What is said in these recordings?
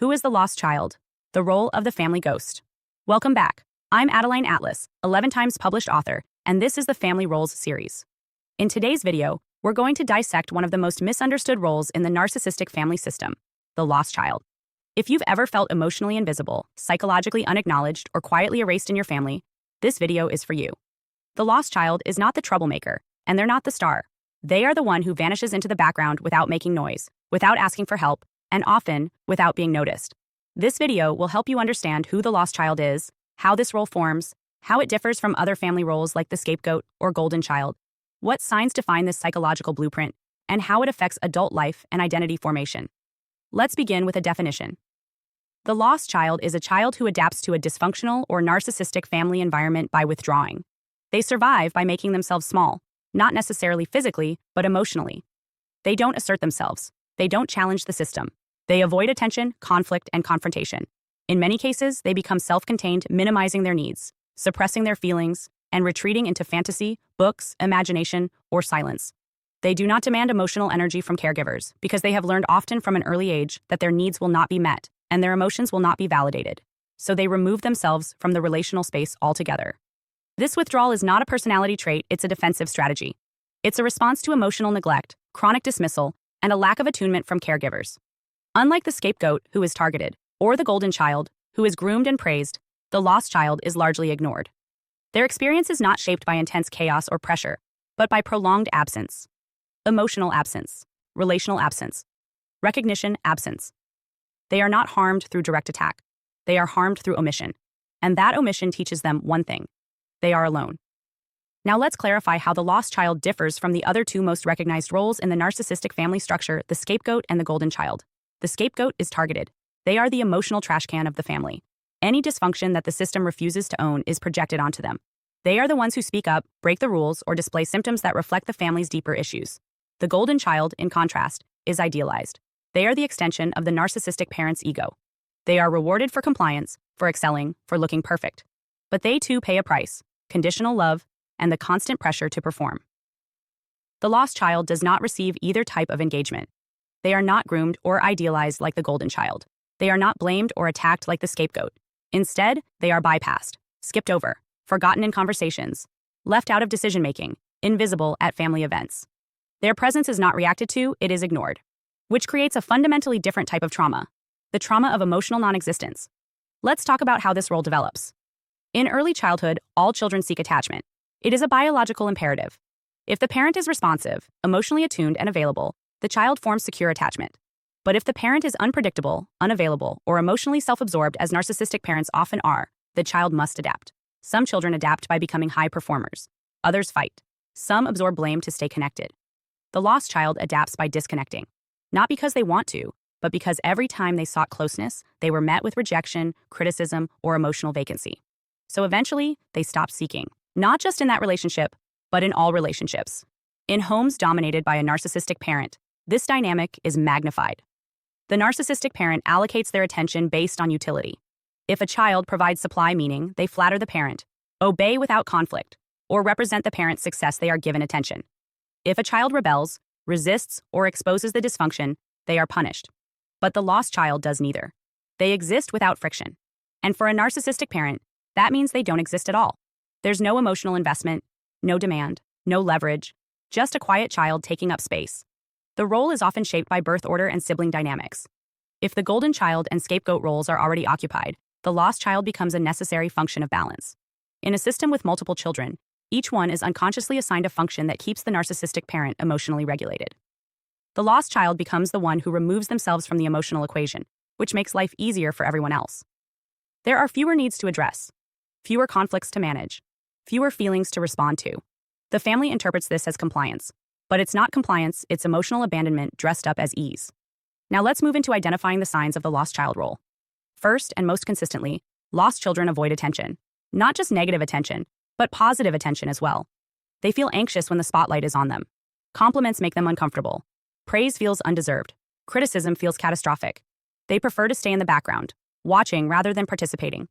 Who is the lost child? The role of the family ghost. Welcome back. I'm Adeline Atlas, 11 times published author, and this is the Family Roles series. In today's video, we're going to dissect one of the most misunderstood roles in the narcissistic family system, the lost child. If you've ever felt emotionally invisible, psychologically unacknowledged, or quietly erased in your family, this video is for you. The lost child is not the troublemaker, and they're not the star. They are the one who vanishes into the background without making noise, without asking for help, and often without being noticed. This video will help you understand who the lost child is, how this role forms, how it differs from other family roles like the scapegoat or golden child, what signs define this psychological blueprint, and how it affects adult life and identity formation. Let's begin with a definition. The lost child is a child who adapts to a dysfunctional or narcissistic family environment by withdrawing. They survive by making themselves small, not necessarily physically, but emotionally. They don't assert themselves. They don't challenge the system. They avoid attention, conflict, and confrontation. In many cases, they become self-contained, minimizing their needs, suppressing their feelings, and retreating into fantasy, books, imagination, or silence. They do not demand emotional energy from caregivers because they have learned often from an early age that their needs will not be met and their emotions will not be validated. So they remove themselves from the relational space altogether. This withdrawal is not a personality trait, it's a defensive strategy. It's a response to emotional neglect, chronic dismissal, and a lack of attunement from caregivers. Unlike the scapegoat, who is targeted, or the golden child, who is groomed and praised, the lost child is largely ignored. Their experience is not shaped by intense chaos or pressure, but by prolonged absence. Emotional absence, relational absence, recognition absence. They are not harmed through direct attack. They are harmed through omission. And that omission teaches them one thing: they are alone. Now let's clarify how the lost child differs from the other two most recognized roles in the narcissistic family structure, the scapegoat and the golden child. The scapegoat is targeted. They are the emotional trash can of the family. Any dysfunction that the system refuses to own is projected onto them. They are the ones who speak up, break the rules, or display symptoms that reflect the family's deeper issues. The golden child, in contrast, is idealized. They are the extension of the narcissistic parent's ego. They are rewarded for compliance, for excelling, for looking perfect. But they too pay a price: conditional love and the constant pressure to perform. The lost child does not receive either type of engagement. They are not groomed or idealized like the golden child. They are not blamed or attacked like the scapegoat. Instead, they are bypassed, skipped over, forgotten in conversations, left out of decision-making, invisible at family events. Their presence is not reacted to, it is ignored, which creates a fundamentally different type of trauma, the trauma of emotional non-existence. Let's talk about how this role develops. In early childhood, all children seek attachment. It is a biological imperative. If the parent is responsive, emotionally attuned, and available, the child forms secure attachment. But if the parent is unpredictable, unavailable, or emotionally self-absorbed, as narcissistic parents often are, the child must adapt. Some children adapt by becoming high performers. Others fight. Some absorb blame to stay connected. The lost child adapts by disconnecting. Not because they want to, but because every time they sought closeness, they were met with rejection, criticism, or emotional vacancy. So eventually, they stop seeking. Not just in that relationship, but in all relationships. In homes dominated by a narcissistic parent, this dynamic is magnified. The narcissistic parent allocates their attention based on utility. If a child provides supply meaning, they flatter the parent, obey without conflict, or represent the parent's success, they are given attention. If a child rebels, resists, or exposes the dysfunction, they are punished. But the lost child does neither. They exist without friction. And for a narcissistic parent, that means they don't exist at all. There's no emotional investment, no demand, no leverage, just a quiet child taking up space. The role is often shaped by birth order and sibling dynamics. If the golden child and scapegoat roles are already occupied, the lost child becomes a necessary function of balance. In a system with multiple children, each one is unconsciously assigned a function that keeps the narcissistic parent emotionally regulated. The lost child becomes the one who removes themselves from the emotional equation, which makes life easier for everyone else. There are fewer needs to address, fewer conflicts to manage, fewer feelings to respond to. The family interprets this as compliance. But it's not compliance, it's emotional abandonment dressed up as ease. Now let's move into identifying the signs of the lost child role. First, and most consistently, lost children avoid attention. Not just negative attention, but positive attention as well. They feel anxious when the spotlight is on them. Compliments make them uncomfortable. Praise feels undeserved. Criticism feels catastrophic. They prefer to stay in the background, watching rather than participating.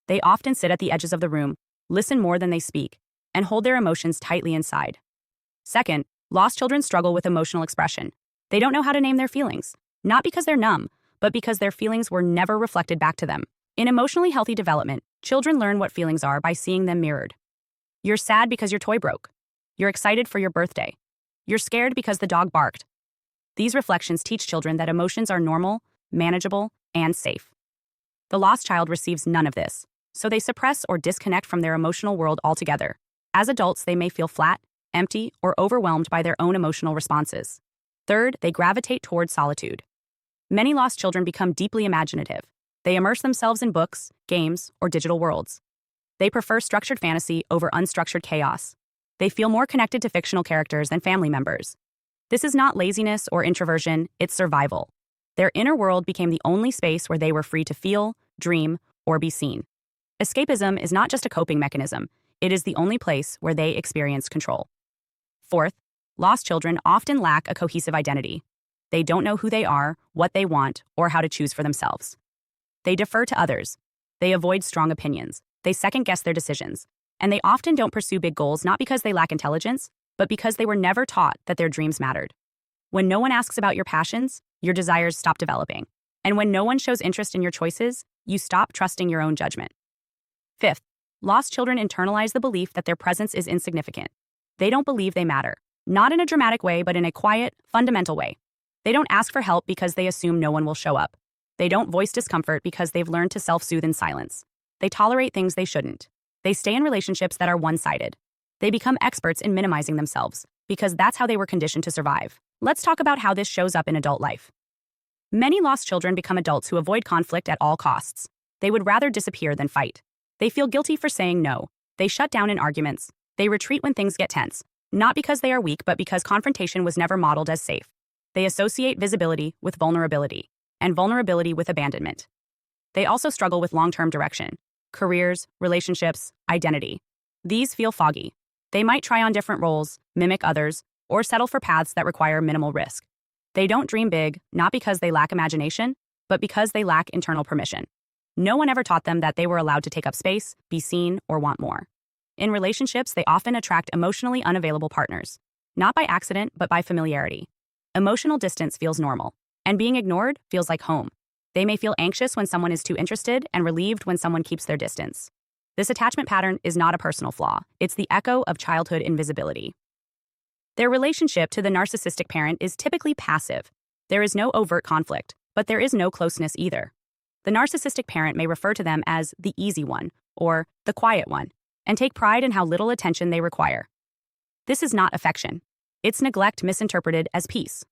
They often sit at the edges of the room, listen more than they speak, and hold their emotions tightly inside. Second, lost children struggle with emotional expression. They don't know how to name their feelings, not because they're numb, but because their feelings were never reflected back to them. In emotionally healthy development, children learn what feelings are by seeing them mirrored. You're sad because your toy broke. You're excited for your birthday. You're scared because the dog barked. These reflections teach children that emotions are normal, manageable, and safe. The lost child receives none of this, so they suppress or disconnect from their emotional world altogether. As adults, they may feel flat, empty, or overwhelmed by their own emotional responses. Third, they gravitate toward solitude. Many lost children become deeply imaginative. They immerse themselves in books, games, or digital worlds. They prefer structured fantasy over unstructured chaos. They feel more connected to fictional characters than family members. This is not laziness or introversion, it's survival. Their inner world became the only space where they were free to feel, dream, or be seen. Escapism is not just a coping mechanism, it is the only place where they experience control. Fourth, lost children often lack a cohesive identity. They don't know who they are, what they want, or how to choose for themselves. They defer to others. They avoid strong opinions. They second-guess their decisions. And they often don't pursue big goals not because they lack intelligence, but because they were never taught that their dreams mattered. When no one asks about your passions, your desires stop developing. And when no one shows interest in your choices, you stop trusting your own judgment. Fifth, lost children internalize the belief that their presence is insignificant. They don't believe they matter. Not in a dramatic way, but in a quiet, fundamental way. They don't ask for help because they assume no one will show up. They don't voice discomfort because they've learned to self-soothe in silence. They tolerate things they shouldn't. They stay in relationships that are one-sided. They become experts in minimizing themselves because that's how they were conditioned to survive. Let's talk about how this shows up in adult life. Many lost children become adults who avoid conflict at all costs. They would rather disappear than fight. They feel guilty for saying no. They shut down in arguments. They retreat when things get tense, not because they are weak, but because confrontation was never modeled as safe. They associate visibility with vulnerability, and vulnerability with abandonment. They also struggle with long-term direction, careers, relationships, identity. These feel foggy. They might try on different roles, mimic others, or settle for paths that require minimal risk. They don't dream big, not because they lack imagination, but because they lack internal permission. No one ever taught them that they were allowed to take up space, be seen, or want more. In relationships, they often attract emotionally unavailable partners, not by accident, but by familiarity. Emotional distance feels normal, and being ignored feels like home. They may feel anxious when someone is too interested and relieved when someone keeps their distance. This attachment pattern is not a personal flaw. It's the echo of childhood invisibility. Their relationship to the narcissistic parent is typically passive. There is no overt conflict, but there is no closeness either. The narcissistic parent may refer to them as the easy one or the quiet one and take pride in how little attention they require. This is not affection. It's neglect misinterpreted as peace.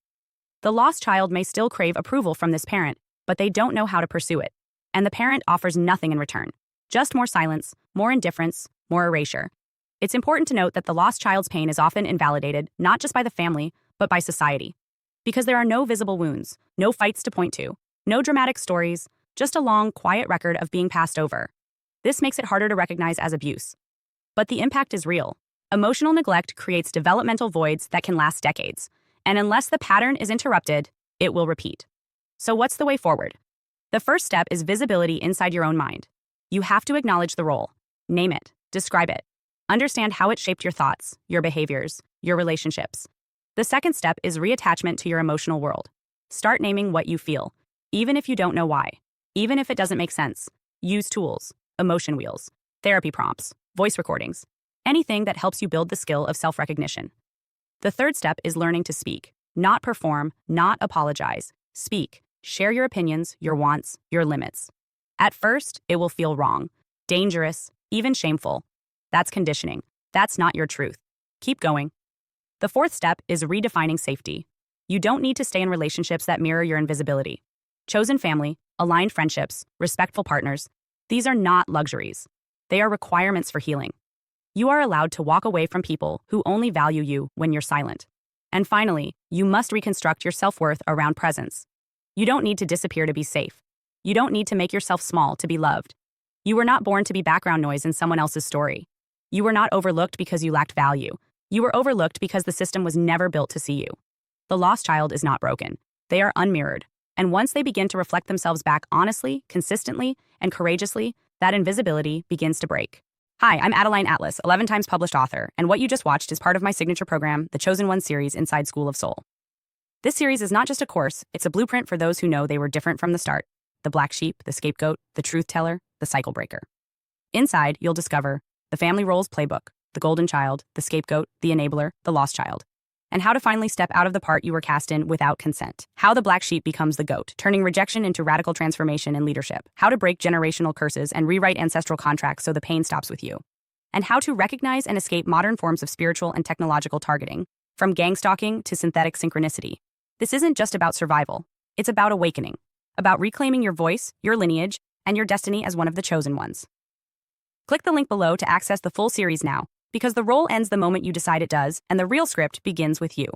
The lost child may still crave approval from this parent, but they don't know how to pursue it. And the parent offers nothing in return. Just more silence, more indifference, more erasure. It's important to note that the lost child's pain is often invalidated, not just by the family, but by society. Because there are no visible wounds, no fights to point to, no dramatic stories, just a long, quiet record of being passed over. This makes it harder to recognize as abuse. But the impact is real. Emotional neglect creates developmental voids that can last decades. And unless the pattern is interrupted, it will repeat. So what's the way forward? The first step is visibility inside your own mind. You have to acknowledge the role. Name it. Describe it. Understand how it shaped your thoughts, your behaviors, your relationships. The second step is reattachment to your emotional world. Start naming what you feel, even if you don't know why. Even if it doesn't make sense. Use tools, emotion wheels, therapy prompts, voice recordings, anything that helps you build the skill of self-recognition. The third step is learning to speak, not perform, not apologize. Speak, share your opinions, your wants, your limits. At first, it will feel wrong, dangerous, even shameful. That's conditioning. That's not your truth. Keep going. The fourth step is redefining safety. You don't need to stay in relationships that mirror your invisibility. Chosen family, aligned friendships, respectful partners, these are not luxuries. They are requirements for healing. You are allowed to walk away from people who only value you when you're silent. And finally, you must reconstruct your self-worth around presence. You don't need to disappear to be safe. You don't need to make yourself small to be loved. You were not born to be background noise in someone else's story. You were not overlooked because you lacked value. You were overlooked because the system was never built to see you. The lost child is not broken. They are unmirrored. And once they begin to reflect themselves back honestly, consistently, and courageously, that invisibility begins to break. Hi, I'm Adeline Atlas, 11 times published author, and what you just watched is part of my signature program, the Chosen One series inside School of Soul. This series is not just a course, it's a blueprint for those who know they were different from the start. The black sheep, the scapegoat, the truth teller, the cycle breaker. Inside, you'll discover the family roles playbook, the golden child, the scapegoat, the enabler, the lost child, and how to finally step out of the part you were cast in without consent. How the black sheep becomes the goat, turning rejection into radical transformation and leadership. How to break generational curses and rewrite ancestral contracts so the pain stops with you. And how to recognize and escape modern forms of spiritual and technological targeting, from gang stalking to synthetic synchronicity. This isn't just about survival. It's about awakening, about reclaiming your voice, your lineage, and your destiny as one of the chosen ones. Click the link below to access the full series now, because the role ends the moment you decide it does, and the real script begins with you.